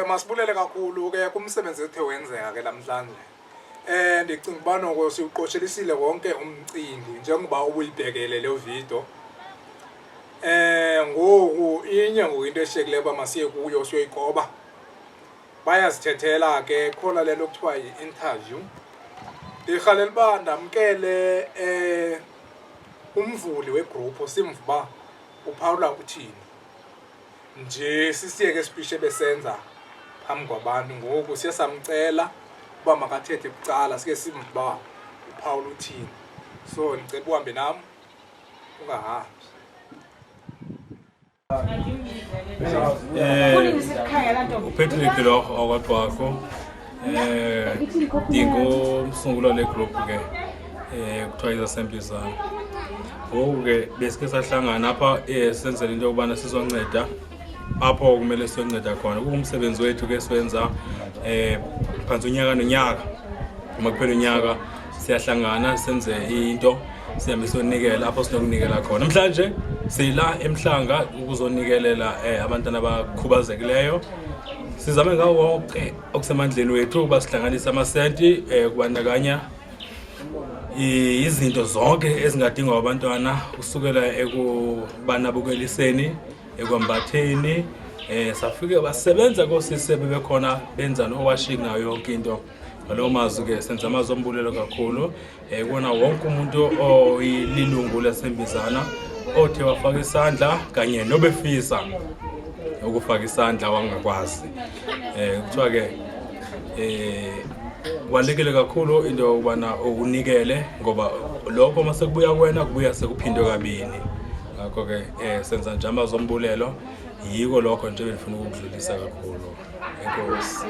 Masibulele kakhulu ke kumsebenzi ethe wenzeka ke namhlanje. Ndicinga uba noko siuqoshelisile wonke umcimbi njengoba ubuyibhekele le video. Ngoku inye ngoku into eshiyekileyo uba masiye kuyo siyoyigoba. Bayazithethela ke khona le nto kuthiwa yi-interview. Ndirhalela uba ndamkele umvuli wegroup simva uba uphawula uthini. Nje sisiyeke speech ebesenza phambi kwabantu ngoku siye samcela uba makathethe bucala sike simva uba uphawula uthini. So ndicela uhambe nam ungahambi. uPatrick lo okwaqwaqo ndingumsunguli le group ke kuthiwa izasempizana. Ngoku ke besike sahlangana apha senzela into yokubana sizonceda apho kumele siyonceda khona. Kumsebenzi wethu ke siwenza phantsi unyaka nonyaka. Uma kuphela unyaka siyahlangana senze into sihambe siyonikela apho sinokunikela khona. Namhlanje sila eMhlanga ukuzonikelela abantwana abakhubazekileyo. Sizame ngawo wonke okusemandleni wethu ukuba sihlanganise amasenti kubandakanya izinto zonke ezingadingwa abantwana kusukela ekubanabukeliseni, ekwambatheni, safike basebenza kosise bebekhona benza no-washing nayo yonke into. Ngalo mazwi ke senza amazombulelo kakhulu kuona wonke umuntu oyilungu lasempizana othe wafaka isandla kanye nobefisa ukufaka isandla wangakwazi. Kuthiwa ke kubalulekile kakhulu into yokubana unikele ngoba lokho mase kubuya kuwena kubuya sekuphindwe kabini. Ngakho ke senza nje amazombulelo yiko lokho nje ebengifuna ukudlulisa kakhulu. Enkosi.